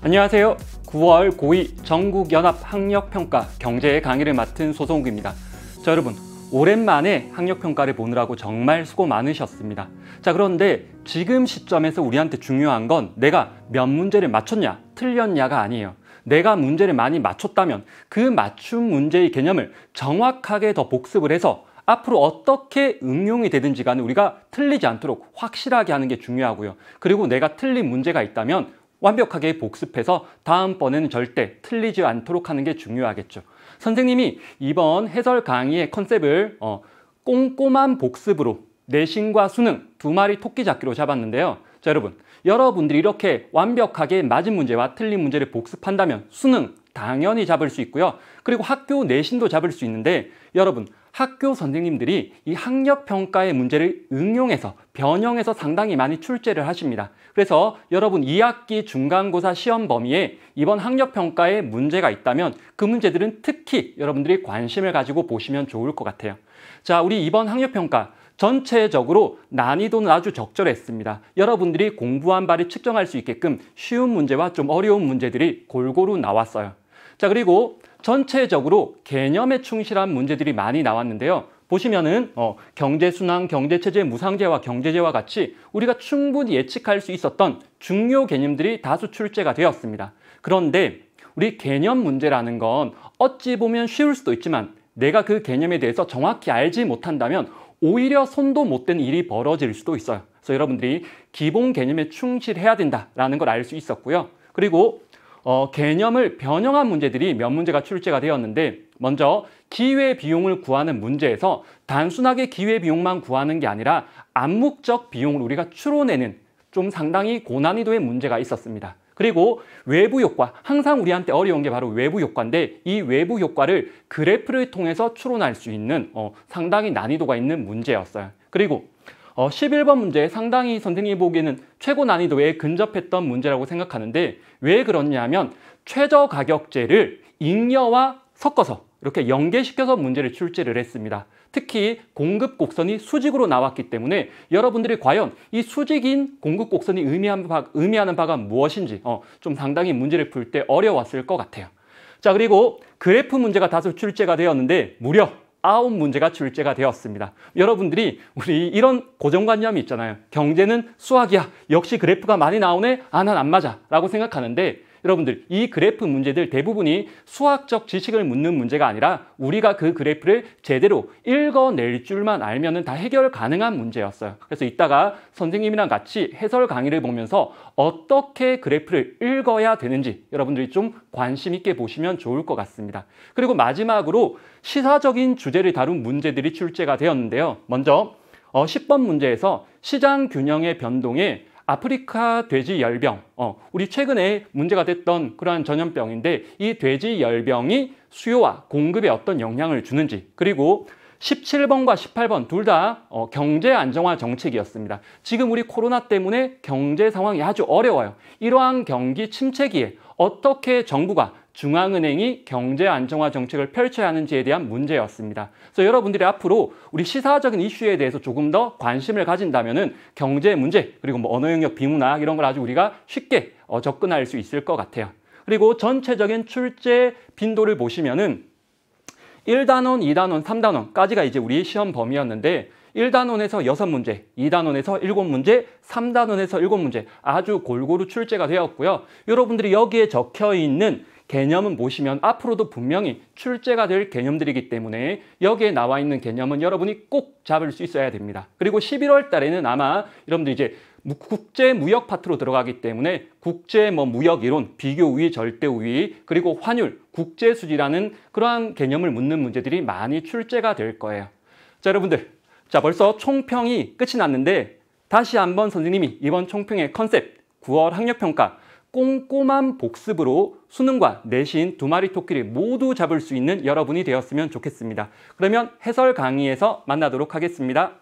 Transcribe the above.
안녕하세요. 9월 고2 전국연합학력평가 경제 강의를 맡은 소송욱입니다. 자, 여러분, 오랜만에 학력평가를 보느라고 정말 수고 많으셨습니다. 자, 그런데 지금 시점에서 우리한테 중요한 건 내가 몇 문제를 맞췄냐, 틀렸냐가 아니에요. 내가 문제를 많이 맞췄다면 그 맞춤 문제의 개념을 정확하게 더 복습을 해서 앞으로 어떻게 응용이 되든지 간에 우리가 틀리지 않도록 확실하게 하는 게 중요하고요. 그리고 내가 틀린 문제가 있다면 완벽하게 복습해서 다음번에는 절대 틀리지 않도록 하는 게 중요하겠죠. 선생님이 이번 해설 강의의 컨셉을 꼼꼼한 복습으로 내신과 수능 두 마리 토끼 잡기로 잡았는데요. 자, 여러분들이 이렇게 완벽하게 맞은 문제와 틀린 문제를 복습한다면 수능 당연히 잡을 수 있고요. 그리고 학교 내신도 잡을 수 있는데 여러분, 학교 선생님들이 이 학력평가의 문제를 응용해서 변형해서 상당히 많이 출제를 하십니다. 그래서 여러분 2학기 중간고사 시험 범위에 이번 학력평가에 문제가 있다면 그 문제들은 특히 여러분들이 관심을 가지고 보시면 좋을 것 같아요. 자, 우리 이번 학력평가 전체적으로 난이도는 아주 적절했습니다. 여러분들이 공부한 바를 측정할 수 있게끔 쉬운 문제와 좀 어려운 문제들이 골고루 나왔어요. 자, 그리고 전체적으로 개념에 충실한 문제들이 많이 나왔는데요. 보시면은 경제순환, 경제체제, 무상재와 경제재와 같이 우리가 충분히 예측할 수 있었던 중요 개념들이 다수 출제가 되었습니다. 그런데 우리 개념 문제라는 건 어찌 보면 쉬울 수도 있지만 내가 그 개념에 대해서 정확히 알지 못한다면 오히려 손도 못 댄 일이 벌어질 수도 있어요. 그래서 여러분들이 기본 개념에 충실해야 된다라는 걸 알 수 있었고요. 그리고 개념을 변형한 문제들이 몇 문제가 출제가 되었는데 먼저 기회비용을 구하는 문제에서 단순하게 기회비용만 구하는 게 아니라 암묵적 비용을 우리가 추론내는 좀 상당히 고난이도의 문제가 있었습니다. 그리고 외부 효과, 항상 우리한테 어려운 게 바로 외부 효과인데 이 외부 효과를 그래프를 통해서 추론할 수 있는 상당히 난이도가 있는 문제였어요. 그리고 11번 문제 상당히 선생님이 보기에는 최고 난이도에 근접했던 문제라고 생각하는데 왜 그렇냐면 최저가격제를 잉여와 섞어서 이렇게 연계시켜서 문제를 출제를 했습니다. 특히 공급 곡선이 수직으로 나왔기 때문에 여러분들이 과연 이 수직인 공급 곡선이 의미하는 바가 무엇인지 좀 상당히 문제를 풀 때 어려웠을 것 같아요. 자, 그리고 그래프 문제가 다수 출제가 되었는데 무려 9문제가 출제가 되었습니다. 여러분들이 우리 이런 고정관념이 있잖아요. 경제는 수학이야. 역시 그래프가 많이 나오네. 아, 난 안 맞아. 라고 생각하는데 여러분들 이 그래프 문제들 대부분이 수학적 지식을 묻는 문제가 아니라 우리가 그 그래프를 제대로 읽어낼 줄만 알면은 다 해결 가능한 문제였어요. 그래서 이따가 선생님이랑 같이 해설 강의를 보면서 어떻게 그래프를 읽어야 되는지 여러분들이 좀 관심 있게 보시면 좋을 것 같습니다. 그리고 마지막으로 시사적인 주제를 다룬 문제들이 출제가 되었는데요. 먼저 10번 문제에서 시장 균형의 변동에 아프리카 돼지열병, 우리 최근에 문제가 됐던 그러한 전염병인데 이 돼지열병이 수요와 공급에 어떤 영향을 주는지, 그리고 17번과 18번 둘 다 경제 안정화 정책이었습니다. 지금 우리 코로나 때문에 경제 상황이 아주 어려워요. 이러한 경기 침체기에 어떻게 정부가 중앙은행이 경제 안정화 정책을 펼쳐야 하는지에 대한 문제였습니다. 그래서 여러분들이 앞으로 우리 시사적인 이슈에 대해서 조금 더 관심을 가진다면은 경제 문제 그리고 언어 영역 비문학 이런 걸 아주 우리가 쉽게 접근할 수 있을 것 같아요. 그리고 전체적인 출제 빈도를 보시면은 1단원, 2단원, 3단원까지가 이제 우리 시험 범위였는데 1단원에서 6문제, 2단원에서 7문제, 3단원에서 7문제 아주 골고루 출제가 되었고요. 여러분들이 여기에 적혀 있는 개념은 보시면 앞으로도 분명히 출제가 될 개념들이기 때문에 여기에 나와 있는 개념은 여러분이 꼭 잡을 수 있어야 됩니다. 그리고 11월 달에는 아마 여러분들 이제 국제무역 파트로 들어가기 때문에 무역 이론, 비교 우위, 절대 우위, 그리고 환율, 국제수지라는 그러한 개념을 묻는 문제들이 많이 출제가 될 거예요. 자, 여러분들, 자, 벌써 총평이 끝이 났는데 다시 한번 선생님이 이번 총평의 컨셉 9월 학력평가 꼼꼼한 복습으로 수능과 내신 두 마리 토끼를 모두 잡을 수 있는 여러분이 되었으면 좋겠습니다. 그러면 해설 강의에서 만나도록 하겠습니다.